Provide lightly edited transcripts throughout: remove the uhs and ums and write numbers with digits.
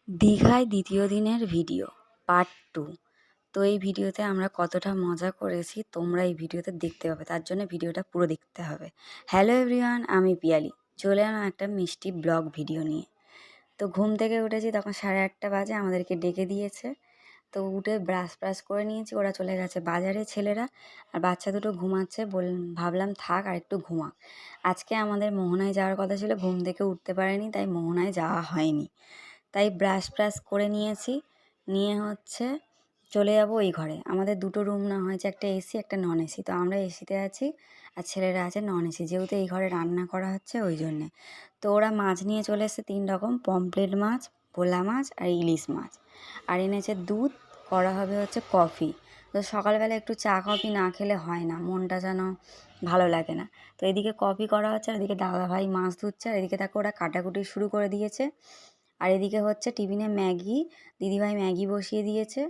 দীঘায় দ্বিতীয় দিনের ভিডিও পার্ট 2। তো এই ভিডিওতে আমরা কতটা মজা করেছি তোমরা এই ভিডিওতে দেখতে পাবে, তার জন্য ভিডিওটা পুরো দেখতে হবে। হ্যালো এভরিওয়ান, আমি পিয়ালি চলে এলাম একটা মিষ্টি ব্লগ ভিডিও নিয়ে। তো ঘুম থেকে উঠেছি, তখন 8:30 বাজে, আমাদেরকে ডেকে দিয়েছে। তো উঠে ব্রাশ করে নিয়েছি, ওরা চলে গেছে বাজারে ছেলেরা, আর বাচ্চা দুটো ঘুমাচ্ছে। ভাবলাম থাক আর একটু ঘুমাক। আজকে আমাদের মোহনায় যাওয়ার কথা ছিল, ঘুম থেকে উঠতে পারেনি, তাই মোহনায় যাওয়া হয়নি। তাই ব্রাশ করে নিয়েছি, নিয়ে চলে যাব ওই ঘরে। আমাদের দুটো রুম না হয়েছে, একটা এসি একটা নন এসি। তো আমরা এসিতে আছি আর ছেলেরা আছে নন এসি, যেহেতু এই ঘরে রান্না করা হচ্ছে ওই জন্যে। তো ওরা মাছ নিয়ে চলে এসেছে 3 রকম, পমফ্রেট মাছ, ভোলা মাছ আর ইলিশ মাছ। আর এনেছে দুধ, করা হবে কফি। তো সকালবেলা একটু চা কফি না খেলে হয় না, মনটা যেন ভালো লাগে না। তো এদিকে কফি করা হচ্ছে, আর এদিকে দাদাভাই মাছ ধুচ্ছে, আর এদিকে তাকে ওরা কাটাকুটি শুরু করে দিয়েছে। আর এদিকে টিফিনে ম্যাগি, দিদিভাই ম্যাগি বসিয়ে দিয়েছে।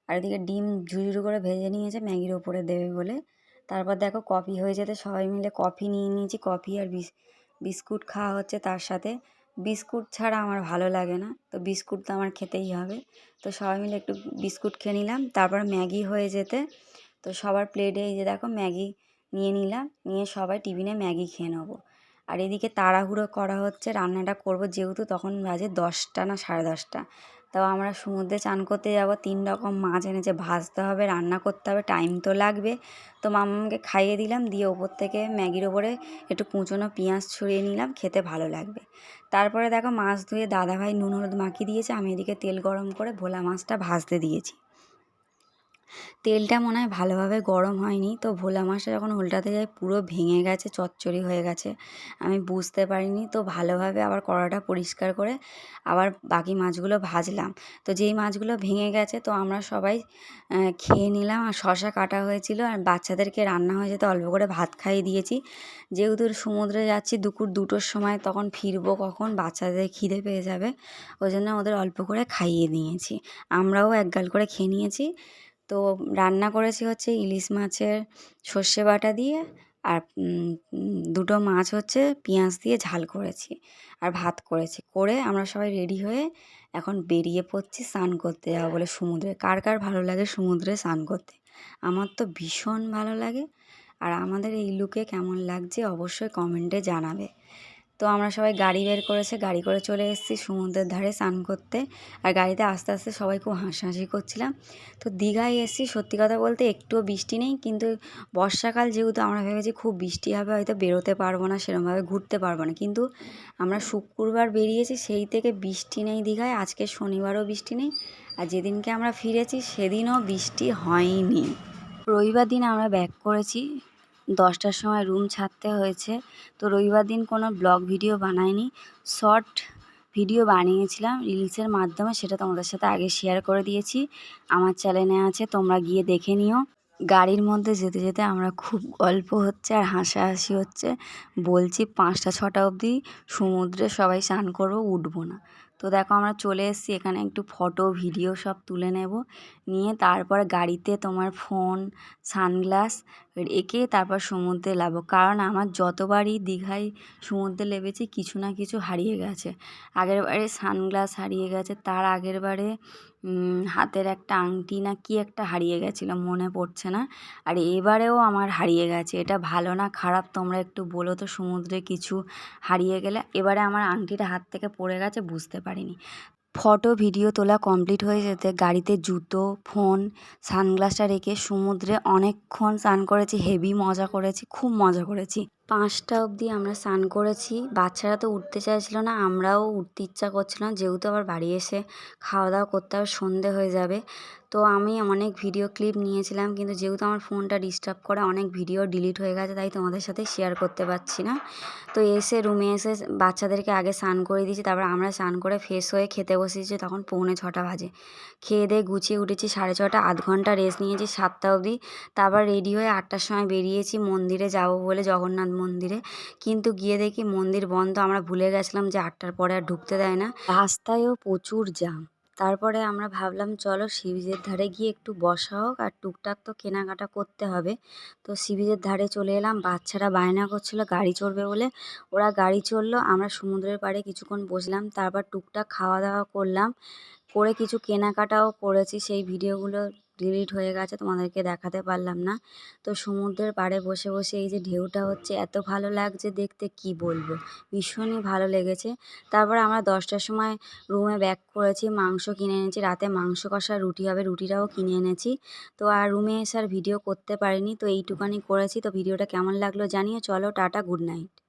আর এদিকে ডিম ঝুরঝুরু করে ভেজে নিয়েছে ম্যাগির ওপরে দেবে বলে। তারপর দেখো কফি হয়ে যেতে সবাই মিলে কফি নিয়ে নিয়েছি, কফি আর বিস্কুট খাওয়া হচ্ছে তার সাথে। বিস্কুট ছাড়া আমার ভালো লাগে না, তো বিস্কুট তো আমার খেতেই হবে। তো সবাই মিলে একটু বিস্কুট খেয়ে নিলাম। তারপর ম্যাগি হয়ে যেতে তো সবার প্লেটে এই যে দেখো ম্যাগি নিয়ে নিলাম, নিয়ে সবাই টিফিনে ম্যাগি খেয়ে নেবো। আর এদিকে তাড়াহুড়ো করা হচ্ছে, রান্নাটা করব যেহেতু তখন বাজে 10টা না 10:30। তাও আমরা সমুদ্রে চান করতে যাব, 3 রকম মাছ এনেছে, ভাজতে হবে, রান্না করতে হবে, টাইম তো লাগবে। তো মাম্মামকে খাইয়ে দিলাম, দিয়ে ওপর থেকে ম্যাগির ওপরে একটু কুঁচোনো পেঁয়াজ ছড়িয়ে নিলাম, খেতে ভালো লাগবে। তারপরে দেখো মাছ ধুয়ে দাদাভাই নুন হলুদ মাখিয়ে দিয়েছে, আমি এদিকে তেল গরম করে ভোলা মাছটা ভাজতে দিয়েছি। তেলটা মনে হয় ভালোভাবে গরম হয়নি, তো ভোলা মাছটা যখন উল্টাতে যায় পুরো ভেঙে গেছে, চচ্চড়ি হয়ে গেছে। আমি বুঝতে পারিনি, তো ভালোভাবে আবার কড়াটা পরিষ্কার করে আবার বাকি মাছগুলো ভাজলাম। তো যেই মাছগুলো ভেঙে গেছে তো আমরা সবাই খেয়ে নিলাম। আর শশা কাটা হয়েছিল, আর বাচ্চাদেরকে রান্না হয়ে যেতে অল্প করে ভাত খাইয়ে দিয়েছি। যেহেতু সমুদ্রে যাচ্ছি দুপুর 2টোর সময়, তখন ফিরবো কখন, বাচ্চাদের খিদে পেয়ে যাবে, ওই জন্য ওদের অল্প করে খাইয়ে নিয়েছি। আমরাও এক গাল করে খেয়ে নিয়েছি। তো রান্না করেছি ইলিশ মাছের সর্ষে বাটা দিয়ে, আর দুটো মাছ পেঁয়াজ দিয়ে ঝাল করেছি, আর ভাত করেছি। করে আমরা সবাই রেডি হয়ে এখন বেরিয়ে পড়ছি স্নান করতে যাবো বলে সমুদ্রে। কার কার ভালো লাগে সমুদ্রে স্নান করতে? আমার তো ভীষণ ভালো লাগে। আর আমাদের এই লুকে কেমন লাগছে অবশ্যই কমেন্টে জানাবে। তো আমরা সবাই গাড়ি বের করেছে, গাড়ি করে চলে এসেছি সমুদ্রের ধারে স্নান করতে। আর গাড়িতে আস্তে আস্তে সবাই খুব হাসাহাসি করছিলাম। তো দীঘায় এসেছি, সত্যি কথা বলতে একটুও বৃষ্টি নেই, কিন্তু বর্ষাকাল যেহেতু আমরা ভেবেছি খুব বৃষ্টি হবে, হয়তো বেরোতে পারবো না, সেরকমভাবে ঘুরতে পারবো না। কিন্তু আমরা শুক্রবার বেরিয়েছি, সেই থেকে বৃষ্টি নেই দীঘায়। আজকে শনিবারও বৃষ্টি নেই, আর যেদিনকে আমরা ফিরেছি সেদিনও বৃষ্টি হয়নি। রবিবার দিন আমরা ব্যাক করেছি, 10টার সময় রুম ছাড়তে হয়েছে। তো রবিবার দিন কোনো ব্লগ ভিডিও বানাইনি, শর্ট ভিডিও বানিয়েছিলাম রিলসের মাধ্যমে, সেটা তোমাদের সাথে আগে শেয়ার করে দিয়েছি, আমার চ্যানেলে আছে, তোমরা গিয়ে দেখে নিও। গাড়ির মধ্যে যেতে যেতে আমরা খুব গল্প হচ্ছে আর হাসাহাসি হচ্ছে। বলছি 5টা 6টা অবধি সমুদ্রে সবাই স্নান করবো, উঠবো না। তো দেখো আমরা চলে এসেছি, এখানে একটু ফটো ভিডিও সব তুলে নেব, নিয়ে তারপর গাড়িতে তোমার ফোন সানগ্লাস রেখে তারপর সমুদ্রে নামবো। কারণ আমার যতবারই দীঘায় সমুদ্রে নেমেছি কিছু না কিছু হারিয়ে গেছে। আগের বারে সানগ্লাস হারিয়ে গেছে, তার আগের বারে হাতের একটা আংটি না কি একটা হারিয়ে গেছিলো, মনে পড়ছে না। আর এবারেও আমার হারিয়ে গেছে। এটা ভালো না খারাপ তোমরা একটু বলো তো, সমুদ্রে কিছু হারিয়ে গেলে। এবারে আমার আংটিটা হাত থেকে পড়ে গেছে, বুঝতে পারিনি। ফটো ভিডিও তোলা কমপ্লিট হয়ে যেতে গাড়িতে জুতো ফোন সানগ্লাসটা রেখে সমুদ্রে অনেকক্ষণ স্নান করেছি, হেভি মজা করেছি, খুব মজা করেছি। 5টা অবধি আমরা স্নান করেছি। বাচ্চারা তো উঠতে চাইছিল না, আমরাও উঠতে ইচ্ছা করছিল না, যেহেতু আবার বাড়ি এসে খাওয়া দাওয়া করতে হবে, সন্ধে হয়ে যাবে। তো আমি অনেক ভিডিও ক্লিপ নিয়েছিলাম, কিন্তু যেহেতু আমার ফোনটা ডিস্টার্ব করে অনেক ভিডিও ডিলিট হয়ে গেছে, তাই তোমাদের সাথে শেয়ার করতে পারছি না। তো এসে রুমে এসে বাচ্চাদেরকে আগে স্নান করে দিয়েছি, তারপর আমরা স্নান করে ফ্রেশ হয়ে খেতে বসেছি, তখন 6:45 বাজে। খেয়ে দিয়ে গুছিয়ে উঠেছি 6:30, আধ ঘন্টা রেস্ট নিয়েছি 7টা অবধি। তারপর রেডি হয়ে 8টার সময় বেরিয়েছি মন্দিরে যাব বলে, জগন্নাথ মন্দিরে। কিন্তু গিয়ে দেখি মন্দির বন্ধ, আমরা ভুলে গেছিলাম যে 8টার পরে আর ঢুকতে দেয় না। রাস্তায়ও প্রচুর জ্যাম। তারপরে আমরা ভাবলাম চলো সি বিচের ধারে গিয়ে একটু বসা হোক, আর টুকটাক তো কেনাকাটা করতে হবে। তো সি বিচের ধারে চলে এলাম, বাচ্চারা বায়না করছিল গাড়ি চড়বে বলে, ওরা গাড়ি চড়লো, আমরা সমুদ্রের পাড়ে কিছুক্ষণ বসলাম, তারপর টুকটাক খাওয়া দাওয়া করলাম, করে কিছু কেনাকাটাও করেছি, সেই ভিডিওগুলো ডিলিট হয়ে গেছে, তোমাদেরকে দেখাতে পারলাম না। তো সমুদ্রের পাড়ে বসে বসে এই যে ঢেউটা হচ্ছে, এত ভালো লাগছে দেখতে কি বলবো, ভীষণই ভালো লেগেছে। তারপর আমরা 10টার সময় রুমে ব্যাক করেছি, মাংস কিনে এনেছি, রাতে মাংস কষা রুটি হবে, রুটিটাও কিনে এনেছি। তো আর রুমে এসে আর ভিডিও করতে পারিনি, তো এইটুকানি করেছি। তো ভিডিওটা কেমন লাগলো জানিও। চলো টাটা, গুড নাইট।